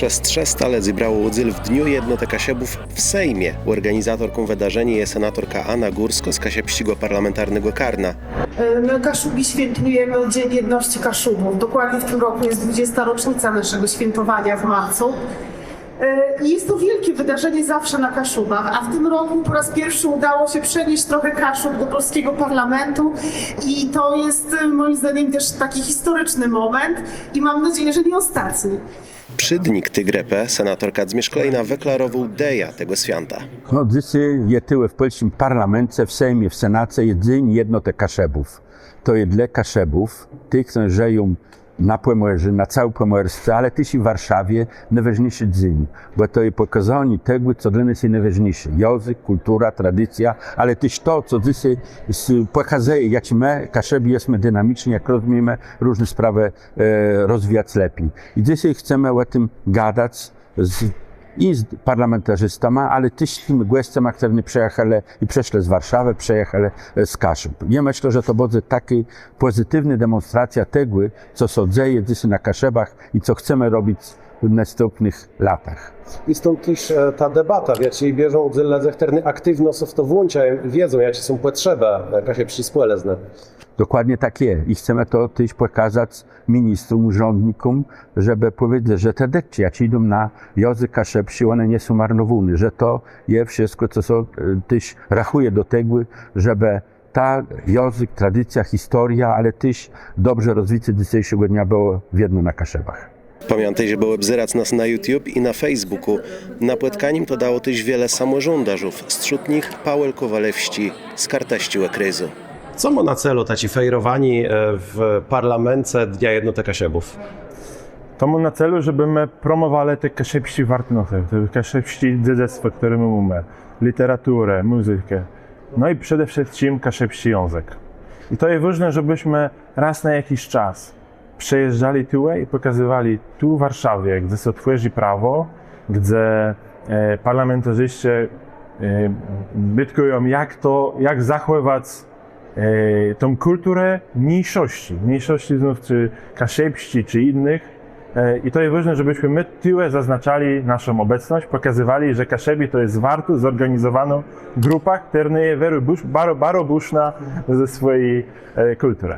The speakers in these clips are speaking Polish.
Przez 300 let zebrało udzel w Dniu Jednoty Kasiebów w Sejmie. Organizatorką wydarzenia jest senatorka Anna Górsko z Kasiepskiego Parlamentarnego Karna. My Kaszubi świętujemy Dzień Jedności Kaszubów. Dokładnie w tym roku jest 20. rocznica naszego świętowania w marcu. I jest to wielkie wydarzenie zawsze na Kaszubach, a w tym roku po raz pierwszy udało się przenieść trochę Kaszub do polskiego parlamentu i to jest moim zdaniem też taki historyczny moment i mam nadzieję, że nie ostatni. Przydnik Tygrepe, senatorka Zmieszklejna, wyklarował deja tego święta. No, dzisiaj jest w polskim parlamencie, w Sejmie, w Senacie jest Dzień Jednoty Kaszebów. To jest dla Kaszebów, tych, którzy żyją na Pomorzu, na całym Pomorsce, ale też i w Warszawie najważniejszy dzień, bo to jest pokazanie tego, co dla nas jest najważniejsze. Język, kultura, tradycja, ale też to, co dzisiaj pokazuje, jak my, Kaszebi, jesteśmy dynamiczni, jak rozumiemy różne sprawy rozwijać lepiej. I dzisiaj chcemy o tym gadać i z parlamentarzystami, ale też z tymi gośćmi, którzy przyjechali i przeszli z Warszawy, przyjechali z Kaszub. Ja myślę, że to będzie taka pozytywna demonstracja tego, co się dzieje dzisiaj na Kaszebach i co chcemy robić w następnych latach. I stąd też ta debata, wiecie, i bierzą udzeledzech, które aktywno są w to włączają, wiedzą, jakie są potrzeby, jaka się przyspłelezne. Dokładnie tak jest i chcemy to też pokazać ministrom, urzędnikom, żeby powiedzieć, że te dekcie, jak idą na język kaszepski, one nie są marnowane, że to jest wszystko, co się też rachuje do tego, żeby ta język, tradycja, historia, ale też dobrze rozwite dzisiejszego dnia było jedno na Kaszebach. Pamiętaj, że było wzyrać nas na YouTube i na Facebooku. Na płetkanim to dało też wiele samorządarzów, wśród nich Paweł Kowalewści z Karteściu Ekryzu. Co ma na celu taci fejrowani w parlamencie Dnia Jednoty Kasiebów? To ma na celu, żeby my promowali te kaszebskie wartości, te kaszebskie dziedzictwo, które my mamy, literaturę, muzykę, no i przede wszystkim kaszebski język. I to jest ważne, żebyśmy raz na jakiś czas przejeżdżali tu i pokazywali tu w Warszawie, gdzie się tworzy prawo, gdzie parlamentarzyści bytkują, jak zachować tą kulturę mniejszości znów, czy kaszebści, czy innych. I to jest ważne, żebyśmy my tyłe zaznaczali naszą obecność, pokazywali, że Kaszebi to jest warto zorganizowaną grupa, która jest bardzo buszna ze swojej kultury.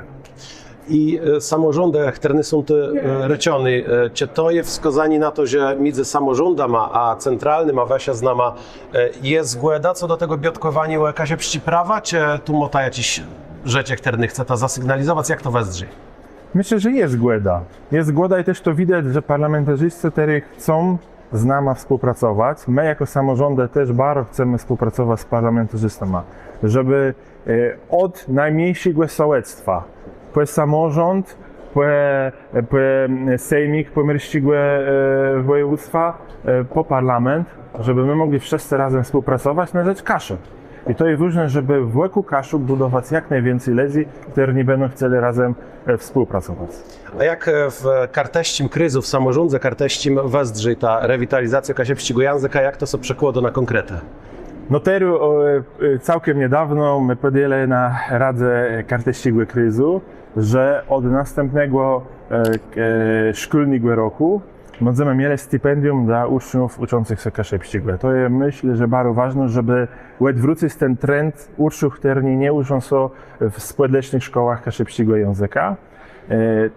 I samorządy, które są te recione, czy to jest wskazanie na to, że między samorządami a centralnym, a wesia z nama jest zgoda co do tego biotkowania o jakaś prawa, czy tu mota jakieś rzeczy, które chce to zasygnalizować, jak to wesdrzy? Myślę, że jest zgoda. Jest zgoda i też to widać, że parlamentarzyści, którzy chcą z nami współpracować. My jako samorządy też bardzo chcemy współpracować z parlamentarzystami, żeby od najmniejszego sołectwa po samorząd, po sejmik, po mierścigłe województwa, po parlament, żeby my mogli wszyscy razem współpracować na rzecz Kaszub. I to jest ważne, żeby wokół Kaszub budować jak najwięcej ludzi, którzy nie będą chcieli razem współpracować. A jak w Karteścim kryzu, w samorządzie Karteścim wesdrzy ta rewitalizacja kasiepskiego języka, jak to się przekłada na konkretę? No teraz całkiem niedawno my podjęli na Radzie Karteściego kryzu, że od następnego szkolnego roku będziemy mieli stypendium dla uczniów uczących się kaszepskiego. To jest, myślę, że bardzo ważne, żeby odwrócić ten trend uczniów, którzy nie uczą się w społecznych szkołach kaszepskiego języka.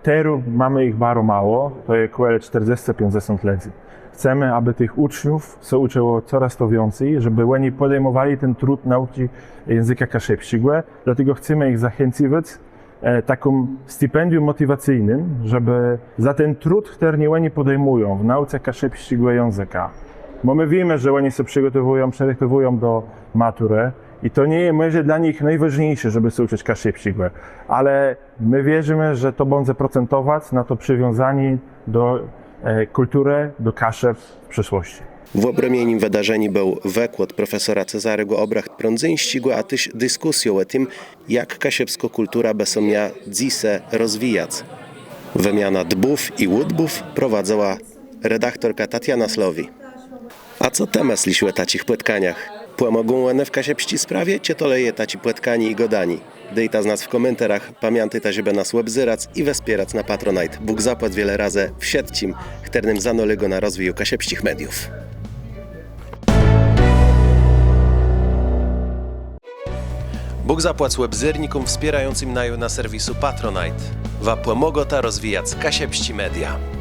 Teraz mamy ich bardzo mało, to jest około 40-50 lat. Chcemy, aby tych uczniów się uczyło coraz to więcej, żeby oni podejmowali ten trud nauki języka kaszepskiego, dlatego chcemy ich zachęcić taką stypendium motywacyjnym, żeby za ten trud, który oni podejmują w nauce kaszepskiego języka, bo my wiemy, że oni się przygotowują do matury i to nie jest może dla nich najważniejsze, żeby się uczyć kaszepskiego, ale my wierzymy, że to będzie procentować na to przywiązanie do kultury, do Kaszeb w przyszłości. W obromieniem wydarzeniu był wykład profesora Cezarego Obracht-Prądzyńskiego, a też dyskusją o tym, jak kasiepska kultura będzie miała dzisiaj rozwijać. Wymiana dbów i łudbów prowadziła redaktorka Tatiana Slowi. A co ty myślisz o takich płytkaniach? Pomogą one w Kasiepści sprawie, cie to leje taci płetkani i godani. Dejta z nas w komentarzach, pamiętajcie, żeby nas webzyrac i wespierać na Patronite. Bóg zapłat wiele razy wsiedcim, chternym zanolego na rozwiju kasiepścich mediów. Bóg zapłać webzyrnikom wspierającym naju na serwisu Patronite. Wa pomogota rozwijać Kasiepści Media.